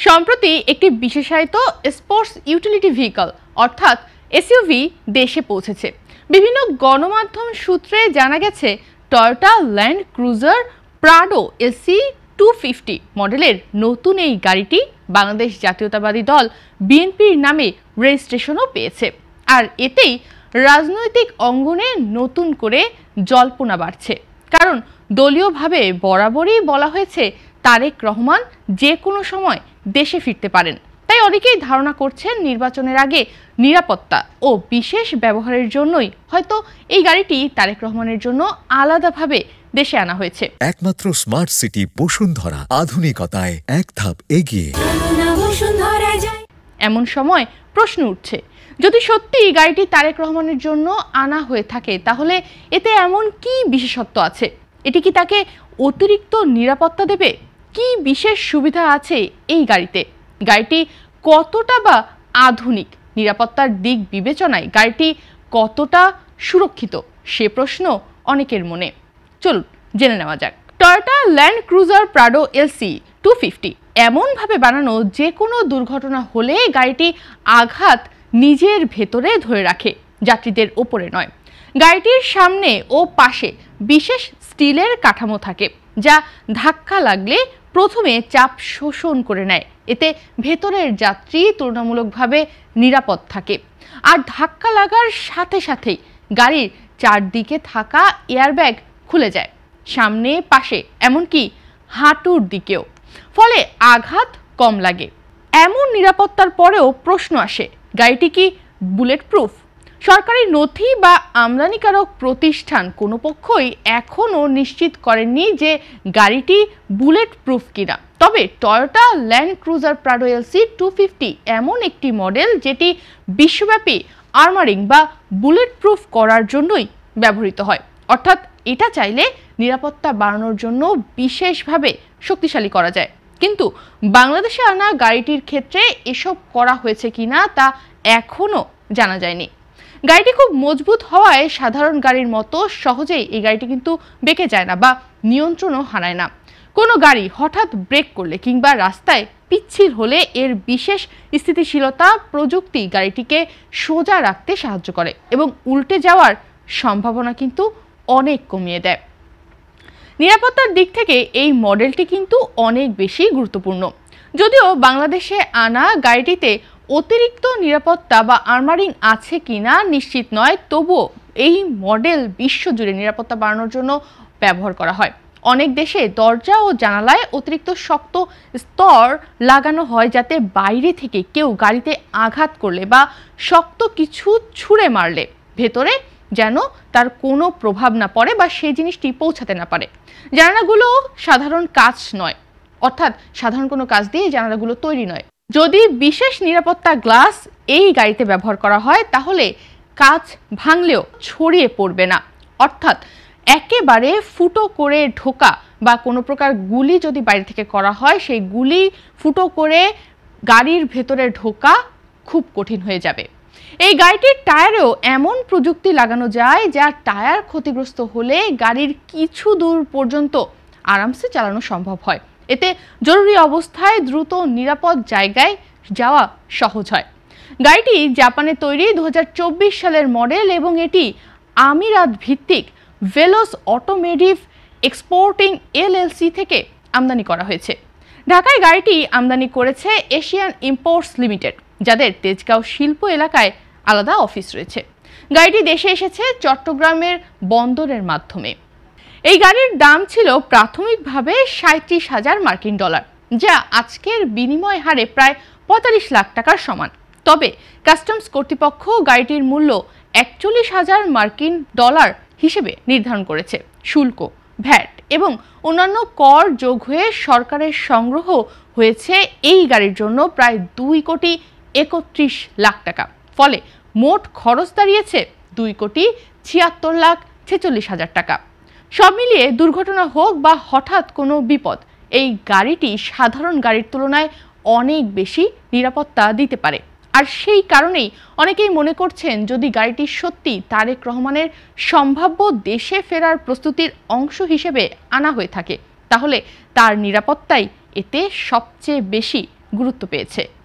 সম্প্রতি একটি বিশেষায়িত স্পোর্টস ইউটিলিটি ভেহিকল অর্থাৎ এসইউভি দেশে পৌঁছেছে। বিভিন্ন গণমাধ্যম সূত্রে জানা গেছে Toyota land cruiser Prado AC 250 মডেলের নতুন এই গাড়িটি বাংলাদেশ জাতীয়তাবাদী দল বিএনপির নামে রেজিস্ট্রেশনও পেয়েছে। আর এতেই রাজনৈতিক অঙ্গনে নতুন করে জল্পনা বাড়ছে, কারণ দলীয়ভাবে বরাবরই বলা হয়েছে তারেক রহমান যে কোনো সময় দেশে ফিরতে পারেন। তাই অনেকেই ধারণা করছেন নির্বাচনের আগে নিরাপত্তা ও বিশেষ ব্যবহারের জন্যই হয়তো এই গাড়িটি তারেক রহমানের জন্য আলাদাভাবে দেশে আনা হয়েছে। একমাত্র স্মার্ট সিটি বসুন্ধরা, আধুনিকতায় এক ধাপ এগিয়ে। এমন সময় প্রশ্ন উঠছে, যদি সত্যি গাড়িটি তারেক রহমানের জন্য আনা হয়ে থাকে তাহলে এতে এমন কি বিশেষত্ব আছে? এটি কি তাকে অতিরিক্ত নিরাপত্তা দেবে? কি বিশেষ সুবিধা আছে এই গাড়িতে? গাড়িটি কতটা বা আধুনিক? নিরাপত্তার দিক বিবেচনায় গাড়িটি কতটা সুরক্ষিত? সে প্রশ্ন অনেকের মনে। চলুন জেনে নেওয়া যাক। Toyota land cruiser Prado LC 250 এমনভাবে বানানো যে কোনো দুর্ঘটনা হলে গাড়িটি আঘাত নিজের ভেতরে ধরে রাখে, যাত্রীদের ওপরে নয়। গাড়িটির সামনে ও পাশে বিশেষ স্টিলের কাঠামো থাকে, যা ধাক্কা লাগলে প্রথমে চাপ শোষণ করে নেয়। এতে ভেতরের যাত্রী তুলনামূলকভাবে নিরাপদ থাকে। আর ধাক্কা লাগার সাথে সাথেই গাড়ির চারদিকে থাকা এয়ারব্যাগ খুলে যায়, সামনে, পাশে, এমনকি হাঁটুর দিকেও। ফলে আঘাত কম লাগে। এমন নিরাপত্তার পরেও প্রশ্ন আসে, গাড়িটি কি বুলেট প্রুফ? সরকারি নথি বা আমদানিকারক প্রতিষ্ঠান কোনো পক্ষই এখনও নিশ্চিত করেননি যে গাড়িটি বুলেট প্রুফ কিনা। তবে Toyota land cruiser Prado LC 250 এমন একটি মডেল যেটি বিশ্বব্যাপী আর্মারিং বা বুলেট প্রুফ করার জন্যই ব্যবহৃত হয়। অর্থাৎ এটা চাইলে নিরাপত্তা বাড়ানোর জন্য বিশেষভাবে শক্তিশালী করা যায়। কিন্তু বাংলাদেশে আনা গাড়িটির ক্ষেত্রে এসব করা হয়েছে কিনা তা এখনও জানা যায়নি। গাড়িটি খুব মজবুত হওয়ায় সাধারণ গাড়ির মতো সহজেই এই গাড়িটি কিন্তু বেঁকে যায় না বা নিয়ন্ত্রণও হারায় না। কোনো গাড়ি হঠাৎ ব্রেক করলে কিংবা রাস্তায় পিচ্ছিল হলে এর বিশেষ স্থিতিশীলতা প্রযুক্তি গাড়িটিকে সোজা রাখতে সাহায্য করে এবং উল্টে যাওয়ার সম্ভাবনা কিন্তু অনেক কমিয়ে দেয়। নিরাপত্তার দিক থেকে এই মডেলটি কিন্তু অনেক বেশি গুরুত্বপূর্ণ। যদিও বাংলাদেশে আনা গাড়িটিতে অতিরিক্ত নিরাপত্তা বা আর্মারিং আছে কিনা নিশ্চিত নয়, তবুও এই মডেল বিশ্বজুড়ে নিরাপত্তা বাড়ানোর জন্য ব্যবহার করা হয়। অনেক দেশে দরজা ও জানালায় অতিরিক্ত শক্ত স্তর লাগানো হয়, যাতে বাইরে থেকে কেউ গাড়িতে আঘাত করলে বা শক্ত কিছু ছুঁড়ে মারলে ভেতরে যেন তার কোনো প্রভাব না পড়ে বা সেই জিনিসটি পৌঁছাতে না পারে। জানালাগুলো সাধারণ কাচ নয়, অর্থাৎ সাধারণ কোনো কাচ দিয়ে জানালাগুলো তৈরি নয়। যদি বিশেষ নিরাপত্তা গ্লাস এই গাড়িতে ব্যবহার করা হয় তাহলে কাচ ভাঙলেও ছড়িয়ে পড়বে না। অর্থাৎ একেবারে ফুটো করে ঢোকা বা কোনো প্রকার গুলি যদি বাইরে থেকে করা হয়, সেই গুলি ফুটো করে গাড়ির ভেতরে ঢোকা খুব কঠিন হয়ে যাবে। এই গাড়িটির টায়ারেও এমন প্রযুক্তি লাগানো যায় যা টায়ার ক্ষতিগ্রস্ত হলে গাড়ির কিছু দূর পর্যন্ত আরামসে চালানো সম্ভব হয়। এতে জরুরি অবস্থায় দ্রুত নিরাপদ জায়গায় যাওয়া সহজ হয়। গাড়িটি জাপানে তৈরি 2024 সালের মডেল এবং এটি আমিরাত ভিত্তিক ভেলোস অটোমেটিভ এক্সপোর্টিং এলএলসি থেকে আমদানি করা হয়েছে। ঢাকায় গাড়িটি আমদানি করেছে এশিয়ান ইম্পোর্টস লিমিটেড, যাদের তেজগাঁও শিল্প এলাকায় আলাদা অফিস রয়েছে। গাড়িটি দেশে এসেছে চট্টগ্রামের বন্দরের মাধ্যমে। এই গাড়ির দাম ছিল প্রাথমিকভাবে 37,000 মার্কিন ডলার, যা আজকের বিনিময় হারে প্রায় 45 লাখ টাকার সমান। তবে কাস্টমস কর্তৃপক্ষ গাড়িটির মূল্য 41,000 মার্কিন ডলার হিসেবে নির্ধারণ করেছে। শুল্ক, ভ্যাট এবং অন্যান্য কর যোগ হয়ে সরকারের সংগ্রহ হয়েছে এই গাড়ির জন্য প্রায় 2,31 লাখ টাকা। ফলে মোট খরচ দাঁড়িয়েছে 2,76,46,000 টাকা। সব মিলিয়ে দুর্ঘটনা হোক বা হঠাৎ কোনো বিপদ, এই গাড়িটি সাধারণ গাড়ির তুলনায় অনেক বেশি নিরাপত্তা দিতে পারে। আর সেই কারণেই অনেকেই মনে করছেন, যদি গাড়িটি সত্যি তারেক রহমানের সম্ভাব্য দেশে ফেরার প্রস্তুতির অংশ হিসেবে আনা হয়ে থাকে তাহলে তার নিরাপত্তাই এতে সবচেয়ে বেশি গুরুত্ব পেয়েছে।